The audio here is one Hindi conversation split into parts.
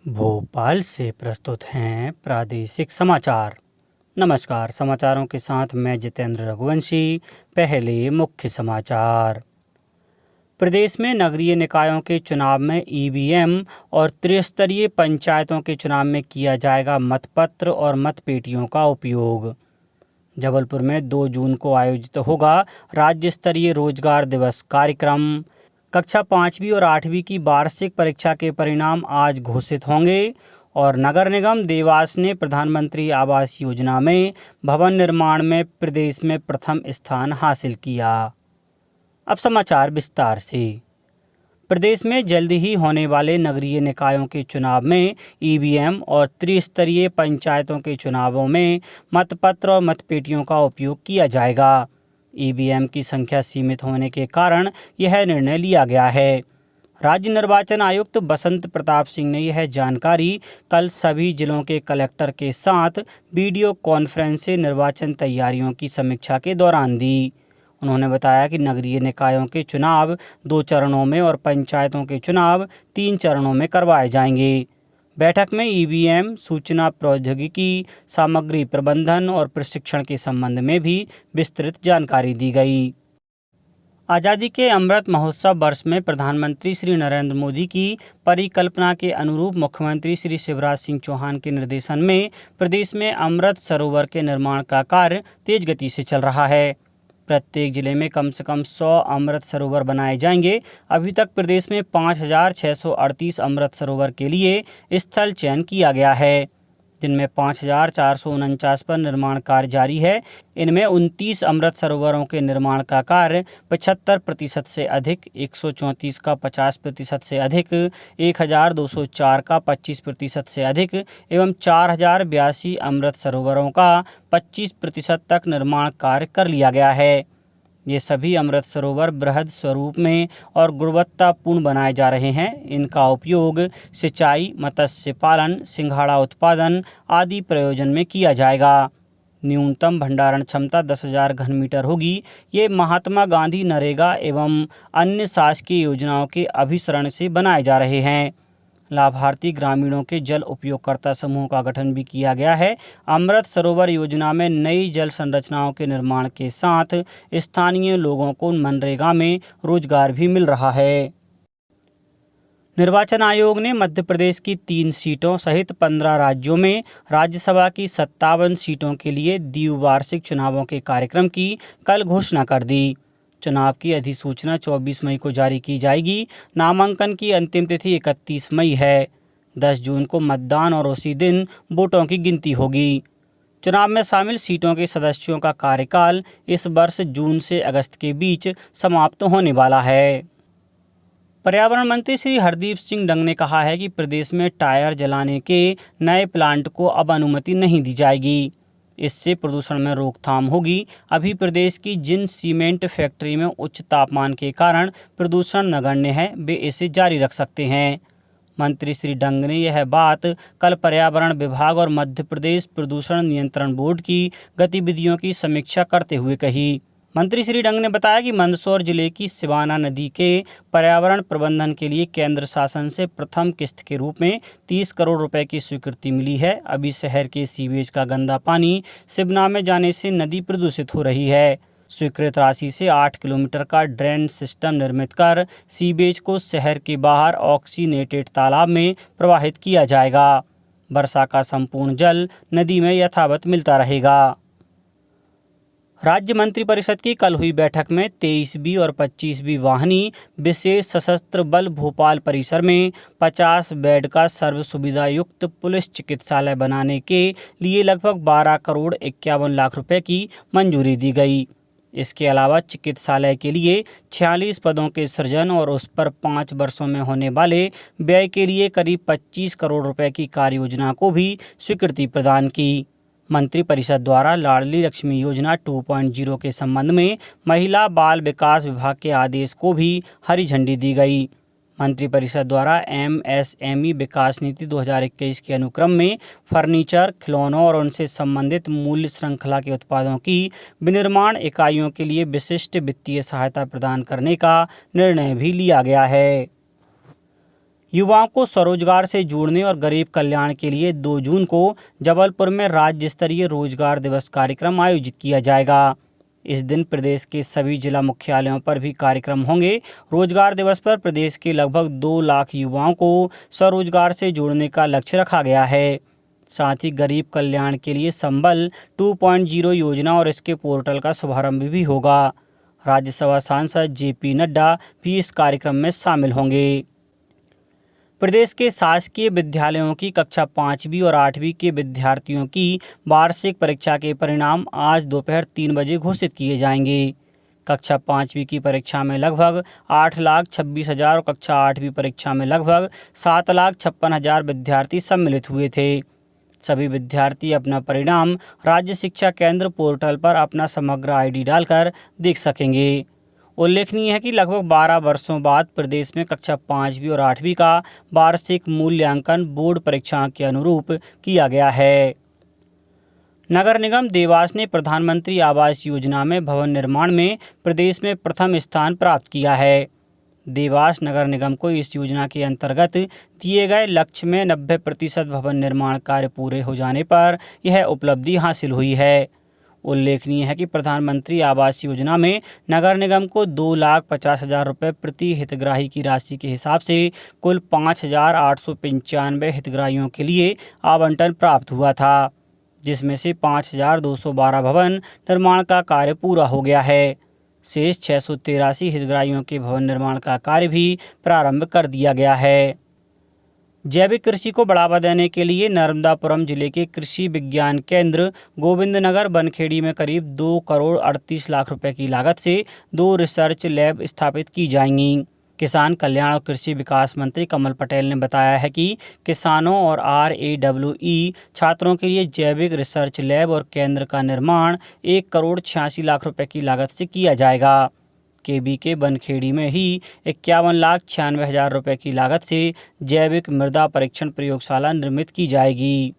भोपाल से प्रस्तुत हैं प्रादेशिक समाचार। नमस्कार, समाचारों के साथ मैं जितेंद्र रघुवंशी। पहले मुख्य समाचार। प्रदेश में नगरीय निकायों के चुनाव में ईवीएम और त्रिस्तरीय पंचायतों के चुनाव में किया जाएगा मतपत्र और मतपेटियों का उपयोग। जबलपुर में 2 जून को आयोजित होगा राज्य स्तरीय रोजगार दिवस कार्यक्रम। कक्षा 5वीं और 8वीं की वार्षिक परीक्षा के परिणाम आज घोषित होंगे। और नगर निगम देवास ने प्रधानमंत्री आवास योजना में भवन निर्माण में प्रदेश में प्रथम स्थान हासिल किया। अब समाचार विस्तार से। प्रदेश में जल्द ही होने वाले नगरीय निकायों के चुनाव में ईवीएम और त्रिस्तरीय पंचायतों के चुनावों में मतपत्र और मतपेटियों का उपयोग किया जाएगा। ईवीएम की संख्या सीमित होने के कारण यह निर्णय लिया गया है। राज्य निर्वाचन आयुक्त बसंत प्रताप सिंह ने यह जानकारी कल सभी जिलों के कलेक्टर के साथ वीडियो कॉन्फ्रेंस से निर्वाचन तैयारियों की समीक्षा के दौरान दी। उन्होंने बताया कि नगरीय निकायों के चुनाव 2 चरणों में और पंचायतों के चुनाव 3 चरणों में करवाए जाएंगे। बैठक में ईवीएम, सूचना प्रौद्योगिकी, सामग्री प्रबंधन और प्रशिक्षण के संबंध में भी विस्तृत जानकारी दी गई। आज़ादी के अमृत महोत्सव वर्ष में प्रधानमंत्री श्री नरेंद्र मोदी की परिकल्पना के अनुरूप मुख्यमंत्री श्री शिवराज सिंह चौहान के निर्देशन में प्रदेश में अमृत सरोवर के निर्माण का कार्य तेज गति से चल रहा है। प्रत्येक जिले में कम से कम 100 अमृत सरोवर बनाए जाएंगे। अभी तक प्रदेश में 5,638 अमृत सरोवर के लिए स्थल चयन किया गया है, जिनमें 5,449 पर निर्माण कार्य जारी है। इनमें 29 अमृत सरोवरों के निर्माण का कार्य 75% से अधिक, 134 का 50% से अधिक, 1,204 का 25% से अधिक एवं 4,082 अमृत सरोवरों का 25% तक निर्माण कार्य कर लिया गया है। ये सभी अमृत सरोवर बृहद स्वरूप में और गुणवत्तापूर्ण बनाए जा रहे हैं। इनका उपयोग सिंचाई, मत्स्य पालन, सिंघाड़ा उत्पादन आदि प्रयोजन में किया जाएगा। न्यूनतम भंडारण क्षमता 10,000 घन मीटर होगी। ये महात्मा गांधी नरेगा एवं अन्य शासकीय योजनाओं के अभिसरण से बनाए जा रहे हैं। लाभार्थी ग्रामीणों के जल उपयोगकर्ता समूह का गठन भी किया गया है। अमृत सरोवर योजना में नई जल संरचनाओं के निर्माण के साथ स्थानीय लोगों को मनरेगा में रोजगार भी मिल रहा है। निर्वाचन आयोग ने मध्य प्रदेश की 3 सीटों सहित 15 राज्यों में राज्यसभा की 57 सीटों के लिए द्विवार्षिक चुनावों के कार्यक्रम की कल घोषणा कर दी। चुनाव की अधिसूचना 24 मई को जारी की जाएगी। नामांकन की अंतिम तिथि 31 मई है। 10 जून को मतदान और उसी दिन वोटों की गिनती होगी। चुनाव में शामिल सीटों के सदस्यों का कार्यकाल इस वर्ष जून से अगस्त के बीच समाप्त होने वाला है। पर्यावरण मंत्री श्री हरदीप सिंह डंग ने कहा है कि प्रदेश में टायर जलाने के नए प्लांट को अब अनुमति नहीं दी जाएगी। इससे प्रदूषण में रोकथाम होगी। अभी प्रदेश की जिन सीमेंट फैक्ट्री में उच्च तापमान के कारण प्रदूषण नगण्य है, वे इसे जारी रख सकते हैं। मंत्री श्री डंग ने यह बात कल पर्यावरण विभाग और मध्य प्रदेश प्रदूषण नियंत्रण बोर्ड की गतिविधियों की समीक्षा करते हुए कही। मंत्री श्री डंग ने बताया कि मंदसौर जिले की सिवाना नदी के पर्यावरण प्रबंधन के लिए केंद्र शासन से प्रथम किस्त के रूप में 30 करोड़ रुपए की स्वीकृति मिली है। अभी शहर के सीवेज का गंदा पानी सिवना में जाने से नदी प्रदूषित हो रही है। स्वीकृत राशि से 8 किलोमीटर का ड्रेन सिस्टम निर्मित कर सीवेज को शहर के बाहर ऑक्सीनेटेड तालाब में प्रवाहित किया जाएगा। वर्षा का संपूर्ण जल नदी में यथावत मिलता रहेगा। राज्य मंत्रिपरिषद की कल हुई बैठक में 23वीं और 25वीं वाहिनी विशेष सशस्त्र बल भोपाल परिसर में 50 बेड का सर्व सुविधा युक्त पुलिस चिकित्सालय बनाने के लिए लगभग 12 करोड़ 51 लाख रुपए की मंजूरी दी गई। इसके अलावा चिकित्सालय के लिए 46 पदों के सृजन और उस पर 5 वर्षों में होने वाले व्यय के लिए करीब 25 करोड़ रुपए की कार्य योजना को भी स्वीकृति प्रदान की। मंत्रिपरिषद द्वारा लाडली लक्ष्मी योजना 2.0 के संबंध में महिला बाल विकास विभाग के आदेश को भी हरी झंडी दी गई। मंत्रिपरिषद द्वारा एमएसएमई विकास नीति 2021 के अनुक्रम में फर्नीचर, खिलौनों और उनसे संबंधित मूल्य श्रृंखला के उत्पादों की विनिर्माण इकाइयों के लिए विशिष्ट वित्तीय सहायता प्रदान करने का निर्णय भी लिया गया है। युवाओं को स्वरोजगार से जोड़ने और गरीब कल्याण के लिए 2 जून को जबलपुर में राज्य स्तरीय रोजगार दिवस कार्यक्रम आयोजित किया जाएगा। इस दिन प्रदेश के सभी जिला मुख्यालयों पर भी कार्यक्रम होंगे। रोजगार दिवस पर प्रदेश के लगभग 2 लाख युवाओं को स्वरोजगार से जोड़ने का लक्ष्य रखा गया है। साथ ही गरीब कल्याण के लिए संबल 2.0 योजना और इसके पोर्टल का शुभारंभ भी होगा। राज्यसभा सांसद जेपी नड्डा भी इस कार्यक्रम में शामिल होंगे। प्रदेश के शासकीय विद्यालयों की कक्षा 5वीं और 8वीं के विद्यार्थियों की वार्षिक परीक्षा के परिणाम आज दोपहर 3 बजे घोषित किए जाएंगे। कक्षा 5वीं की परीक्षा में लगभग 8,26,000 और कक्षा 8वीं परीक्षा में लगभग 7,56,000 विद्यार्थी सम्मिलित हुए थे। सभी विद्यार्थी अपना परिणाम राज्य शिक्षा केंद्र पोर्टल पर अपना समग्र आईडी डालकर देख सकेंगे। उल्लेखनीय है कि लगभग 12 वर्षों बाद प्रदेश में कक्षा 5वीं और 8वीं का वार्षिक मूल्यांकन बोर्ड परीक्षा के अनुरूप किया गया है। नगर निगम देवास ने प्रधानमंत्री आवास योजना में भवन निर्माण में प्रदेश में प्रथम स्थान प्राप्त किया है। देवास नगर निगम को इस योजना के अंतर्गत दिए गए लक्ष्य में 90% भवन निर्माण कार्य पूरे हो जाने पर यह उपलब्धि हासिल हुई है। उल्लेखनीय है कि प्रधानमंत्री आवास योजना में नगर निगम को 2,50,000 रुपये प्रति हितग्राही की राशि के हिसाब से कुल 5,895 हितग्राहियों के लिए आवंटन प्राप्त हुआ था, जिसमें से 5,212 भवन निर्माण का कार्य पूरा हो गया है। शेष 683 हितग्राहियों के भवन निर्माण का कार्य भी प्रारंभ कर दिया गया है। जैविक कृषि को बढ़ावा देने के लिए नर्मदापुरम जिले के कृषि विज्ञान केंद्र गोविंदनगर बनखेड़ी में करीब 2 करोड़ 38 लाख रुपए की लागत से 2 रिसर्च लैब स्थापित की जाएंगी। किसान कल्याण और कृषि विकास मंत्री कमल पटेल ने बताया है कि किसानों और RAEE छात्रों के लिए जैविक रिसर्च लैब और केंद्र का निर्माण 1 करोड़ 86 लाख रुपए की लागत से किया जाएगा। KBK बनखेड़ी में ही 51,96,000 रुपये की लागत से जैविक मृदा परीक्षण प्रयोगशाला निर्मित की जाएगी।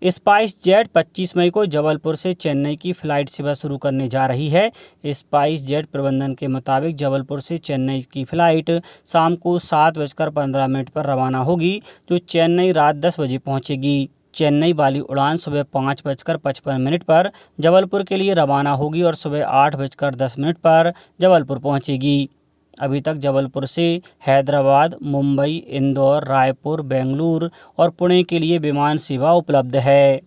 स्पाइस जेट 25 मई को जबलपुर से चेन्नई की फ़्लाइट सेवा शुरू करने जा रही है। स्पाइस जेट प्रबंधन के मुताबिक जबलपुर से चेन्नई की फ़्लाइट शाम को 7:15 पर रवाना होगी, जो चेन्नई रात 10 बजे पहुंचेगी। चेन्नई वाली उड़ान सुबह 5:55 पर जबलपुर के लिए रवाना होगी और सुबह 8:10 पर जबलपुर पहुंचेगी। अभी तक जबलपुर से हैदराबाद, मुंबई, इंदौर, रायपुर, बेंगलुरु और पुणे के लिए विमान सेवा उपलब्ध है।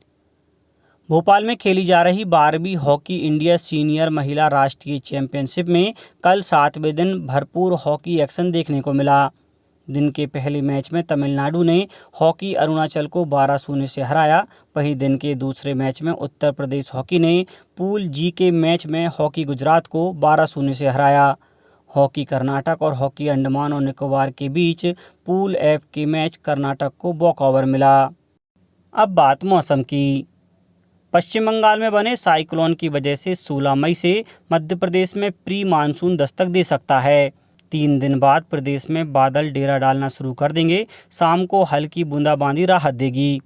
भोपाल में खेली जा रही 12वीं हॉकी इंडिया सीनियर महिला राष्ट्रीय चैंपियनशिप में कल 7वें दिन भरपूर हॉकी एक्शन देखने को मिला। दिन के पहले मैच में तमिलनाडु ने हॉकी अरुणाचल को 12-0 से हराया। वहीं दिन के दूसरे मैच में उत्तर प्रदेश हॉकी ने पूल जी के मैच में हॉकी गुजरात को 12-0 से हराया। हॉकी कर्नाटक और हॉकी अंडमान और निकोबार के बीच पूल F के मैच कर्नाटक को वॉकओवर मिला। अब बात मौसम की। पश्चिम बंगाल में बने साइक्लोन की वजह से 16 मई से मध्य प्रदेश में प्री मानसून दस्तक दे सकता है। 3 दिन बाद प्रदेश में बादल डेरा डालना शुरू कर देंगे। शाम को हल्की बूंदाबांदी राहत देगी।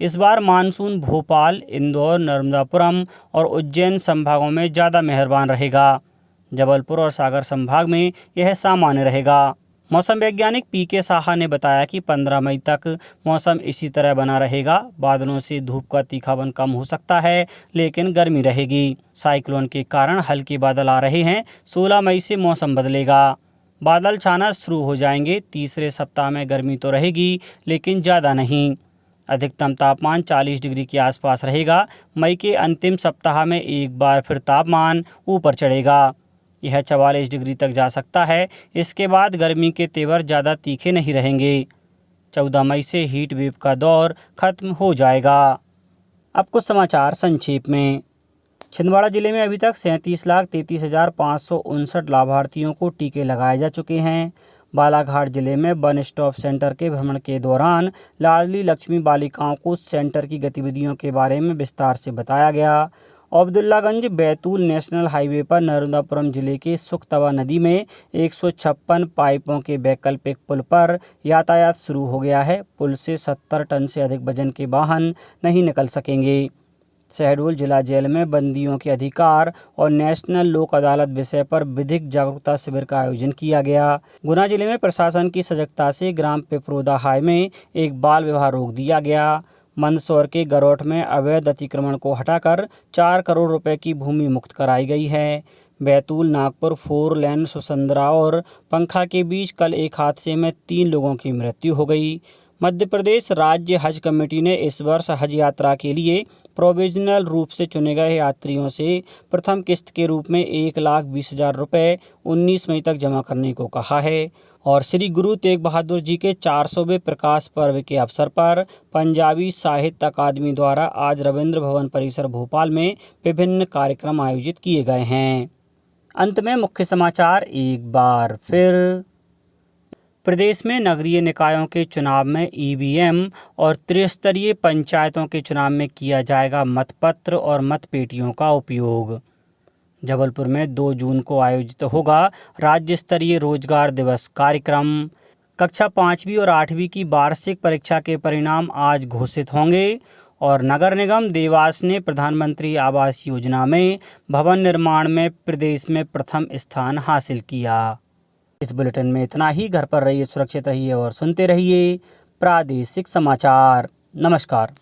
इस बार मानसून भोपाल, इंदौर, नर्मदापुरम और उज्जैन संभागों में ज़्यादा मेहरबान रहेगा। जबलपुर और सागर संभाग में यह सामान्य रहेगा। मौसम वैज्ञानिक PK साहा ने बताया कि 15 मई तक मौसम इसी तरह बना रहेगा। बादलों से धूप का तीखापन कम हो सकता है, लेकिन गर्मी रहेगी। साइक्लोन के कारण हल्के बादल आ रहे हैं। 16 मई से मौसम बदलेगा। बादल छाना शुरू हो जाएंगे। तीसरे सप्ताह में गर्मी तो रहेगी, लेकिन ज़्यादा नहीं। अधिकतम तापमान 40 डिग्री के आसपास रहेगा। मई के अंतिम सप्ताह में एक बार फिर तापमान ऊपर चढ़ेगा। यह 44 डिग्री तक जा सकता है। इसके बाद गर्मी के तेवर ज़्यादा तीखे नहीं रहेंगे। 14 मई से हीट वेव का दौर खत्म हो जाएगा। अब कुछ समाचार संक्षेप में। छिंदवाड़ा जिले में अभी तक 37,33,559 लाभार्थियों को टीके लगाए जा चुके हैं। बालाघाट जिले में वन स्टॉप सेंटर के भ्रमण के दौरान लाडली लक्ष्मी बालिकाओं को सेंटर की गतिविधियों के बारे में विस्तार से बताया गया। अब्दुल्लागंज बैतूल नेशनल हाईवे पर नर्मदापुरम जिले के सुखतवा नदी में 156 पाइपों के वैकल्पिक पुल पर यातायात शुरू हो गया है। पुल से 70 टन से अधिक वजन के वाहन नहीं निकल सकेंगे। शहडोल जिला जेल में बंदियों के अधिकार और नेशनल लोक अदालत विषय पर विधिक जागरूकता शिविर का आयोजन किया गया। गुना जिले में प्रशासन की सजगता से ग्राम पिपरोदा हाई में एक बाल विवाह रोक दिया गया। मंदसौर के गरौठ में अवैध अतिक्रमण को हटाकर 4 करोड़ रुपए की भूमि मुक्त कराई गई है। बैतूल नागपुर 4 लेन सुसंदरा और पंखा के बीच कल एक हादसे में 3 लोगों की मृत्यु हो गई। मध्य प्रदेश राज्य हज कमेटी ने इस वर्ष हज यात्रा के लिए प्रोविजनल रूप से चुने गए यात्रियों से प्रथम किस्त के रूप में 1,20,000 रुपये 19 मई तक जमा करने को कहा है। और श्री गुरु तेग बहादुर जी के 400वें प्रकाश पर्व के अवसर पर पंजाबी साहित्य अकादमी द्वारा आज रविंद्र भवन परिसर भोपाल में विभिन्न कार्यक्रम आयोजित किए गए हैं। अंत में मुख्य समाचार एक बार फिर। प्रदेश में नगरीय निकायों के चुनाव में ईवीएम और त्रिस्तरीय पंचायतों के चुनाव में किया जाएगा मतपत्र और मतपेटियों का उपयोग। जबलपुर में 2 जून को आयोजित होगा राज्य स्तरीय रोजगार दिवस कार्यक्रम। कक्षा 5वीं और 8वीं की वार्षिक परीक्षा के परिणाम आज घोषित होंगे। और नगर निगम देवास ने प्रधानमंत्री आवास योजना में भवन निर्माण में प्रदेश में प्रथम स्थान हासिल किया। इस बुलेटिन में इतना ही। घर पर रहिए, सुरक्षित रहिए और सुनते रहिए प्रादेशिक समाचार। नमस्कार।